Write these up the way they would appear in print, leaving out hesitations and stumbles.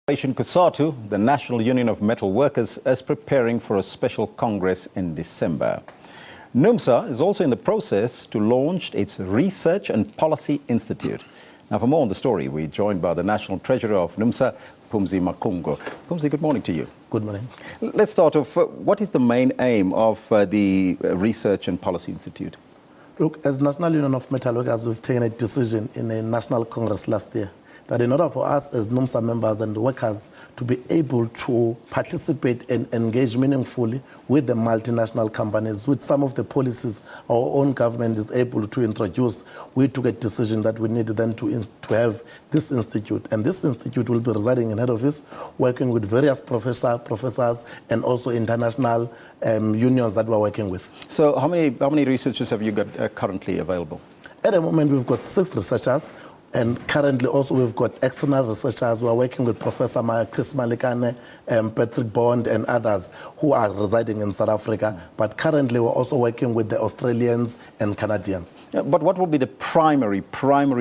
Federation COSATU, the National Union of Metal Workers, is preparing for a special congress in December. Numsa is also in the process to launch its Research and Policy Institute. Now, for more on the story, we're joined by the National Treasurer of Numsa, Phumzi Makungo. Phumzi, good morning to you. Good morning. Let's start off. What is the main aim of the Research and Policy Institute? Look, as National Union of Metal Workers, we've taken a decision in a national congress last year that in order for us as Numsa members and workers to be able to participate and engage meaningfully with the multinational companies, with some of the policies our own government is able to introduce, we took a decision that we needed then to have this institute. And this institute will be residing in head office, working with various professors and also international unions that we're working with. So how many researchers have you got currently available? At the moment, we've got 6 researchers. And currently also we've got external researchers who are working with Professor Chris Malikane, Patrick Bond and others who are residing in South Africa. But currently we're also working with the Australians and Canadians. Yeah, but what will be the primary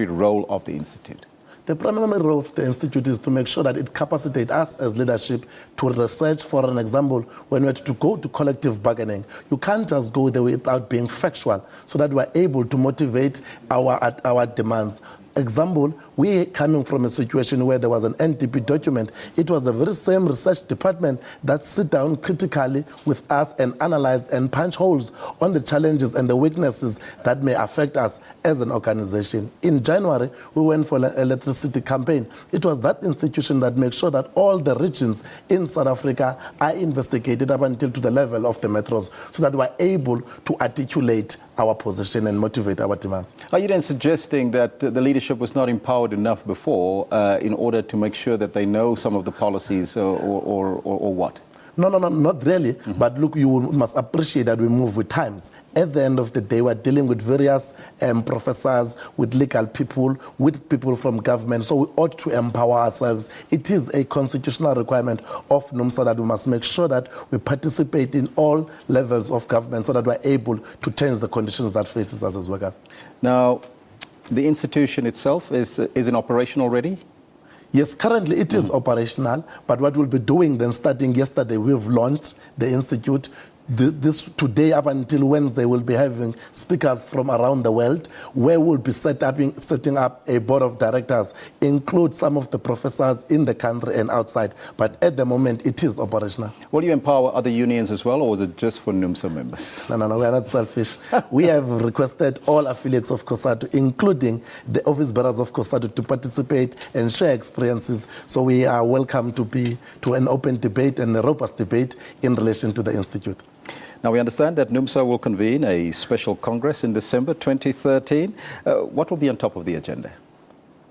role of the Institute? The primary role of the Institute is to make sure that it capacitates us as leadership to research. For an example, when we're to go to collective bargaining, you can't just go there without being factual so that we're able to motivate our demands. Example, we coming from a situation where there was an NDP document. It was the very same research department that sit down critically with us and analyze and punch holes on the challenges and the weaknesses that may affect us as an organization. In January, we went for an electricity campaign. It was that institution that makes sure that all the regions in South Africa are investigated up until to the level of the metros so that we're able to articulate our position and motivate our demands. Are you then suggesting that the leadership was not empowered enough before in order to make sure that they know some of the policies or what? No, not really. Mm-hmm. But look, you must appreciate that we move with times. At the end of the day, we're dealing with various professors, with legal people, with people from government. So we ought to empower ourselves. It is a constitutional requirement of Numsa that we must make sure that we participate in all levels of government so that we're able to change the conditions that faces us as workers. Now, the institution itself is in operation already? Yes, currently it is operational, but what we'll be doing then, starting yesterday, we've launched the institute. This today up until Wednesday, we'll be having speakers from around the world, where we'll be setting up a board of directors, include some of the professors in the country and outside. But at the moment, it is operational. Will you empower other unions as well, or is it just for Numsa members? No, we are not selfish. We have requested all affiliates of COSATU, including the office bearers of COSATU, to participate and share experiences. So we are welcome to an open debate and a robust debate in relation to the Institute. Now, we understand that Numsa will convene a special congress in December 2013. What will be on top of the agenda?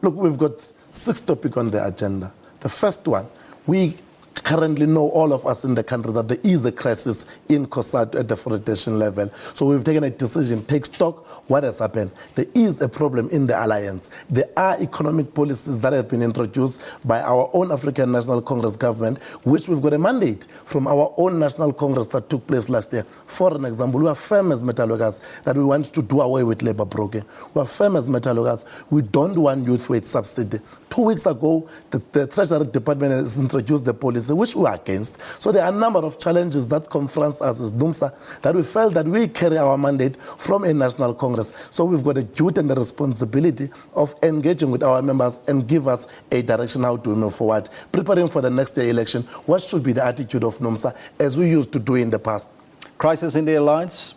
Look, we've got 6 topics on the agenda. The first one, we currently know, all of us in the country, that there is a crisis in COSATU at the federation level. So we've taken a decision, take stock, what has happened. There is a problem in the alliance. There are economic policies that have been introduced by our own African National Congress government, which we've got a mandate from our own National Congress that took place last year. For an example, we are firm as metal workers that we want to do away with labor broking. We are firm as metal workers. We don't want youth wage subsidy. 2 weeks ago, the Treasury Department has introduced the policy, which we are against. So there are a number of challenges that confront us as Numsa that we felt that we carry our mandate from a national congress. So we've got a duty and the responsibility of engaging with our members and give us a direction how to move forward. Preparing for the next year election, what should be the attitude of Numsa as we used to do in the past? Crisis in the alliance?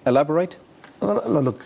Elaborate? No, look,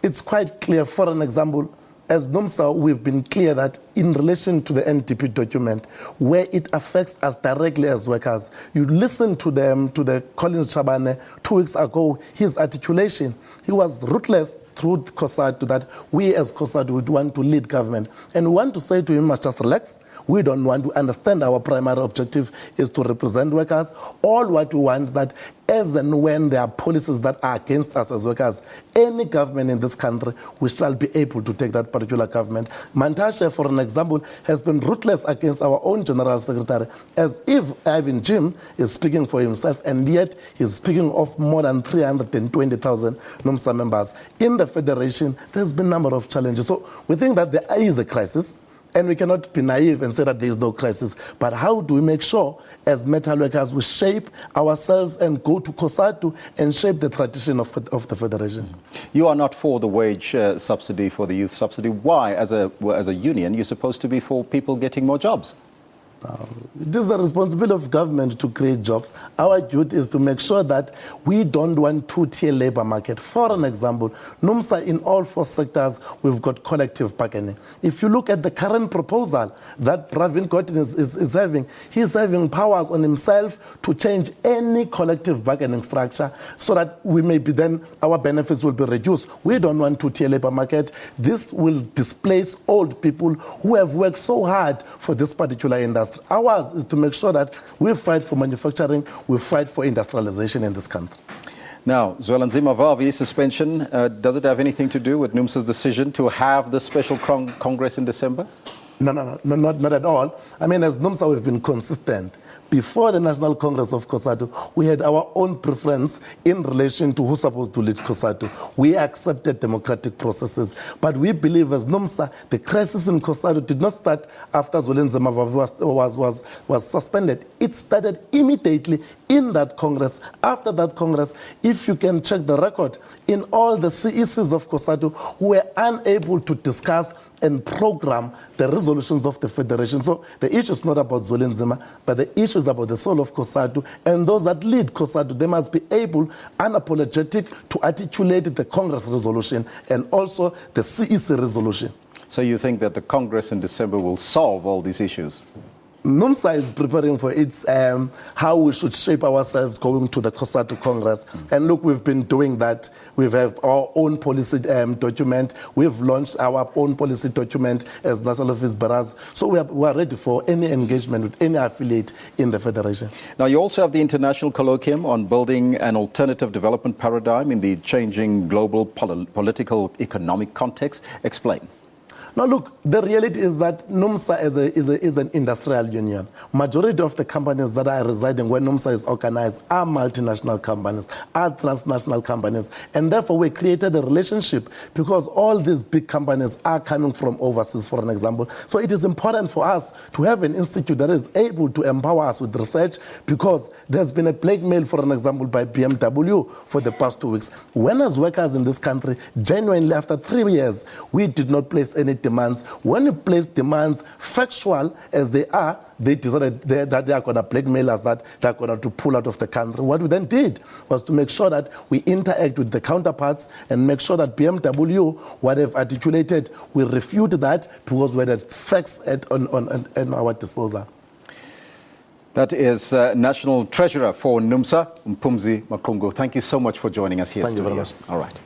it's quite clear. For an example, as Numsa, we've been clear that in relation to the NDP document, where it affects us directly as workers, you listen to the Collins Shabane 2 weeks ago, his articulation, he was ruthless through COSATU that we as COSATU would want to lead government. And we want to say to him, must just relax. We don't want to understand our primary objective is to represent workers. All what we want that as and when there are policies that are against us as workers, any government in this country, we shall be able to take that particular government. Mantashe, for an example, has been ruthless against our own General Secretary, as if Ivan Jim is speaking for himself, and yet he's speaking of more than 320,000 Numsa members. In the Federation, there's been a number of challenges. So we think that there is a crisis. And we cannot be naive and say that there is no crisis. But how do we make sure, as metal workers, we shape ourselves and go to COSATU and shape the tradition of the Federation? You are not for the wage subsidy, for the youth subsidy. Why, as a union, you're supposed to be for people getting more jobs? It is the responsibility of government to create jobs. Our duty is to make sure that we don't want two-tier labor market. For an example, Numsa, in all 4 sectors, we've got collective bargaining. If you look at the current proposal that Pravin Gordhan is having, he's having powers on himself to change any collective bargaining structure so that we may be then, our benefits will be reduced. We don't want two-tier labor market. This will displace old people who have worked so hard for this particular industry. Ours is to make sure that we fight for manufacturing, we fight for industrialization in this country. Now, Zwelinzima Vavi's suspension, does it have anything to do with Numsa's decision to have the special Congress in December? No, not at all. I mean, as Numsa, we've been consistent. Before the National Congress of COSATU, we had our own preference in relation to who's supposed to lead COSATU. We accepted democratic processes. But we believe as Numsa, the crisis in COSATU did not start after Zwelinzima Vavi was suspended. It started immediately in that Congress. After that Congress, if you can check the record, in all the CECs of COSATU, who were unable to discuss and program the resolutions of the Federation. So the issue is not about Zwelinzima, but the issue is about the soul of COSATU. And those that lead COSATU, they must be able, unapologetic, to articulate the Congress resolution and also the CEC resolution. So you think that the Congress in December will solve all these issues? Numsa is preparing for its how we should shape ourselves going to the COSATU Congress. And look, we've been doing that. We have our own policy document. We've launched our own policy document as National Office Bearers. So we are ready for any engagement with any affiliate in the Federation. Now, you also have the International Colloquium on building an alternative development paradigm in the changing global political economic context. Explain. Now look, the reality is that Numsa is an industrial union. Majority of the companies that are residing where Numsa is organized are multinational companies, are transnational companies. And therefore we created a relationship because all these big companies are coming from overseas, for an example. So it is important for us to have an institute that is able to empower us with research because there's been a blackmail, for an example, by BMW for the past 2 weeks. When as workers in this country, genuinely after 3 years, we did not place any demands. When you place demands factual as they are, they decided that they are going to blackmail us, that they're going to pull out of the country. What we then did was to make sure that we interact with the counterparts and make sure that BMW, what they've articulated, we refute that because we had facts on our disposal. That is National Treasurer for Numsa, Mpumzi Makungu. Thank you so much for joining us here. Thank you very much. All right.